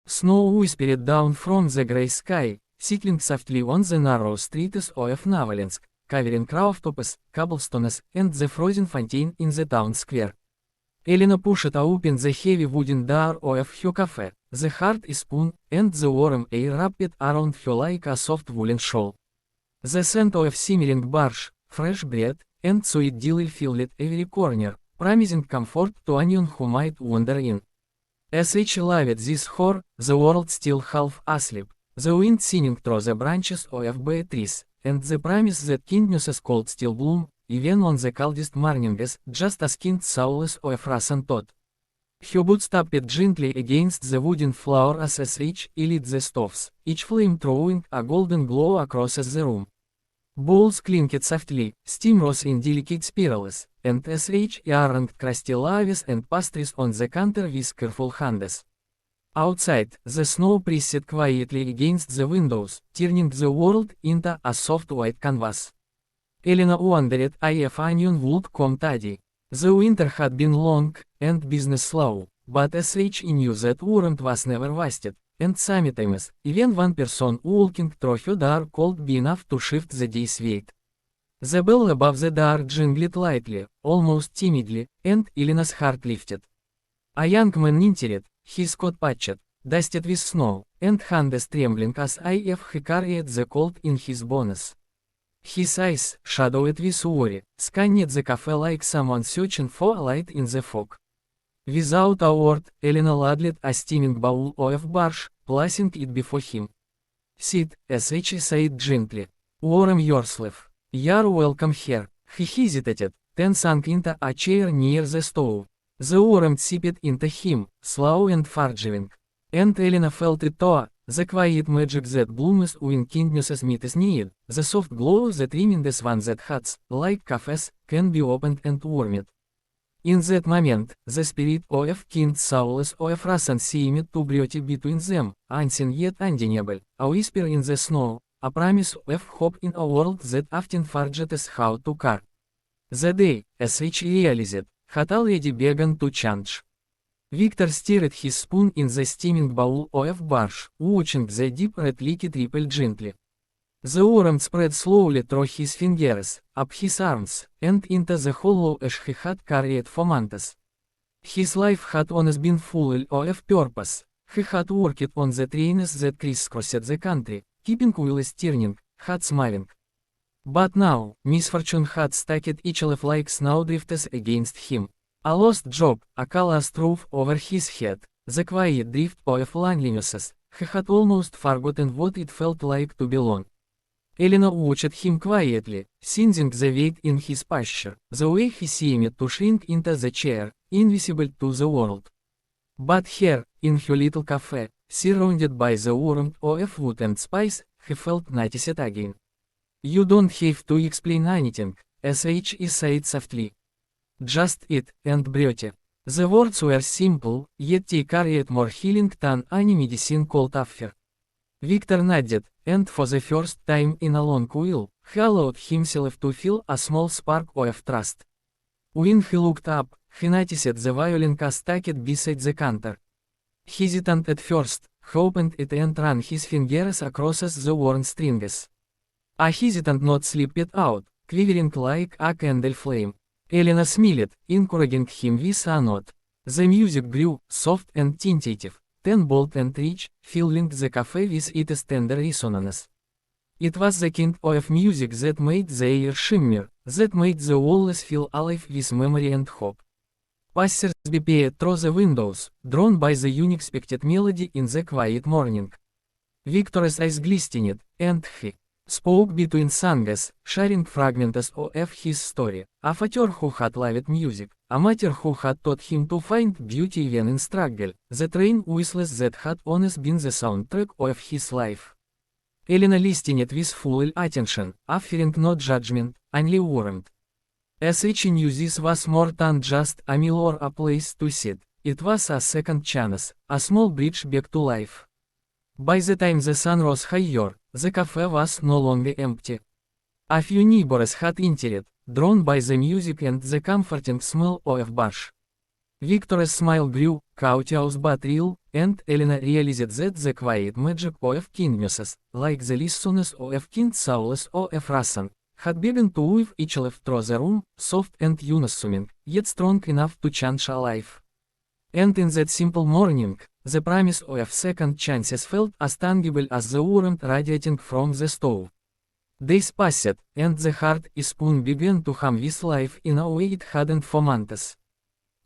Snow whispered down from the grey sky, settling softly on the narrow streets of Novolensk, covering rooftops, cobblestones, and the frozen fountain in the town square. Elena pushed open the heavy wooden door of her cafe, the Hearth Spoon, and the warm air wrapped around her like a soft woolen shawl. The scent of simmering borscht, fresh bread, and sweet dill filled every corner, promising comfort to anyone who might wander in. As each loved this hour, the world still half asleep, the wind singing through the branches of bay trees, and the promise that kindnesses could still bloom, even on the coldest mornings, just as Kind Souls of Rasun taught. Her boots tapped gently against the wooden floor as each lit the stoves, each flame throwing a golden glow across the room. Bowls clinked softly, steam rose in delicate spirals, and each arranged crusty loaves and pastries on the counter with careful hands. Outside, the snow pressed quietly against the windows, turning the world into a soft white canvas. Elena wondered if anyone would come today. The winter had been long, and business slow, but she knew that warmth was never wasted, and sometimes, even one person walking through her door could be enough to shift the day's weight. The bell above the door jingled lightly, almost timidly, and Elena's heart lifted. A young man entered, his coat patched, dusted with snow, and hands trembling as if he carried the cold in his bones. His eyes, shadowed with worry, scanned the cafe like someone searching for a light in the fog. Without a word, Elena ladled a steaming bowl of borscht, placing it before him. "Sit," she said gently. "Warm yourself. You're welcome here." He hesitated, then sank into a chair near the stove. The warmth seeped into him, slow and forgiving. And Elena felt it too, the quiet magic that blooms when kindness meets need, the soft glow that reminds one that hearts, like cafes, can be opened and warmed. In that moment, the spirit of Kind Souls of Rasun seemed to breathe between them, unseen yet undeniable, a whisper in the snow, a promise of hope in a world that often forgets how to care. The day, as each realized, had already begun to change. Viktor stirred his spoon in the steaming bowl of borscht, watching the deep red liquid ripple gently. The warmth spread slowly through his fingers, up his arms, and into the hollow ash he had carried for months. His life had always been full of purpose. He had worked on the trains that crisscrossed the country, keeping wheels turning, had smiling. But now, misfortune had stacked each life like snowdrifts against him. A lost job, a callous roof over his head, the quiet drift of loneliness. He had almost forgotten what it felt like to belong. Elena watched him quietly, sensing the weight in his posture, the way he seemed to shrink into the chair, invisible to the world. But here, in her little cafe, surrounded by the warmth of wood and spice, he felt noticed again. "You don't have to explain anything," she said softly. "Just eat and breathe." The words were simple, yet they carried more healing than any medicine could offer. Viktor nodded, and for the first time in a long while, he allowed himself to feel a small spark of trust. When he looked up, he noticed the violin case stacked beside the counter. Hesitant at first, he opened it and ran his fingers across the worn strings. A hesitant note slipped out, quivering like a candle flame. Elena smiled, encouraging him with a nod. The music grew, soft and tentative, then bold and rich, filling the cafe with its tender resonance. It was the kind of music that made the air shimmer, that made the walls feel alive with memory and hope. Passers-by peered through the windows, drawn by the unexpected melody in the quiet morning. Viktor's eyes glistened, and he spoke between songs, sharing fragments of his story, a father who had loved music, a mother who had taught him to find beauty even in struggle, the train whistles that had always been the soundtrack of his life. Elena listened with full attention, offering no judgment, only warmth. As she knew this was more than just a meal or a place to sit, it was a second chance, a small bridge back to life. By the time the sun rose higher, the cafe was no longer empty. A few neighbors had entered, drawn by the music and the comforting smell of borscht. Viktor's smile grew, courteous but real, and Elena realized that the quiet magic of kindnesses, like the listeners of Kind Souls of Rasun, had begun to weave each life through the room, soft and unassuming, yet strong enough to change a life. And in that simple morning, the promise of second chances felt as tangible as the warmth radiating from the stove. Days passed, and the Hearth Spoon began to hum with life in a way it hadn't for months.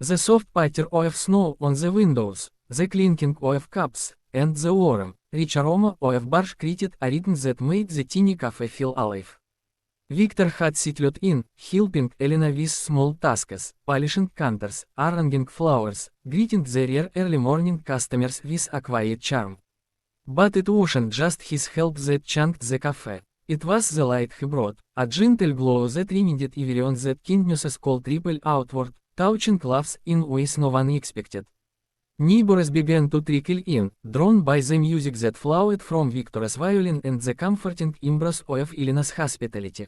The soft patter of snow on the windows, the clinking of cups, and the warm, rich aroma of Borscht created a rhythm that made the tiny cafe feel alive. Viktor had settled in, helping Elena with small tasks, polishing counters, arranging flowers, greeting the rare early morning customers with a quiet charm. But it wasn't just his help that changed the cafe. It was the light he brought, a gentle glow that reminded everyone that kindness called ripple outward, touching lives in ways no one expected. Neighbors began to trickle in, drawn by the music that flowed from Viktor's violin and the comforting embrace of Elena's hospitality.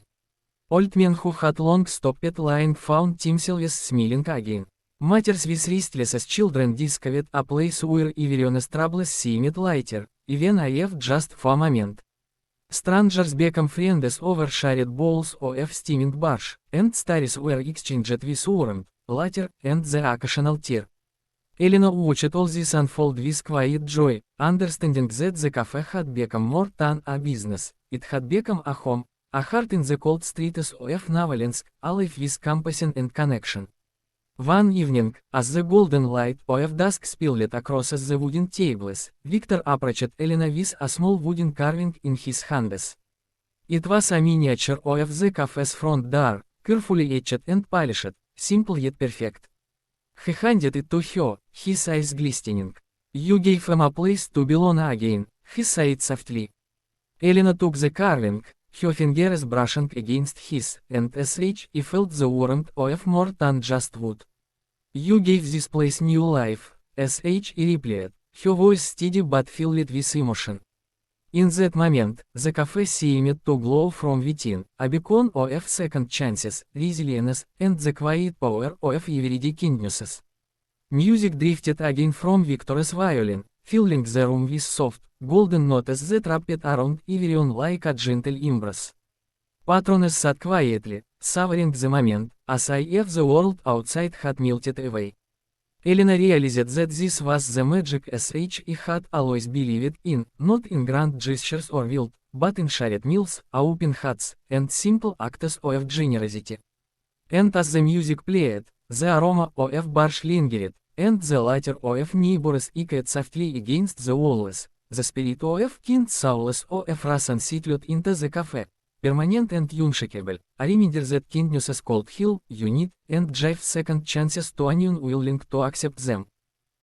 Old men who had long stopped lying found themselves smiling again. Mothers with restless children discovered a place where everyone's troubles seemed lighter, even if just for a moment. Strangers became friends over shared bowls of steaming borscht, and stories were exchanged with warmth, laughter, and the occasional tear. Elena watched all this unfold with quiet joy, understanding that the cafe had become more than a business. It had become a home, a heart in the cold streets of Novolensk, alive with compassion and connection. One evening, as the golden light of dusk spilled across the wooden tables, Viktor approached Elena with a small wooden carving in his hands. It was a miniature of the cafe's front door, carefully etched and polished, simple yet perfect. He handed it to her, his eyes glistening. "You gave him a place to belong again," he said softly. Elena took the carving, her fingers brushing against his, and as he felt the warmth of more than just wood. "You gave this place new life," he replied, her voice steady but filled with emotion. In that moment, the cafe seemed to glow from within, a beacon of second chances, resilience, and the quiet power of everyday kindnesses. Music drifted again from Viktor's violin, filling the room with soft, golden notes that wrapped around everyone like a gentle embrace. Patrons sat quietly, savoring the moment, as if the world outside had melted away. Elena realized that this was the magic he had always believed in, not in grand gestures or wealth, but in shared meals, open hearts, and simple acts of generosity. And as the music played, the aroma of borscht lingered, and the laughter of neighbors echoed softly against the walls. The spirit of Kind Souls of Rasun settled into the cafe, permanent and unshakable, a reminder that kindness could heal, unite, and give second chances to anyone willing to accept them.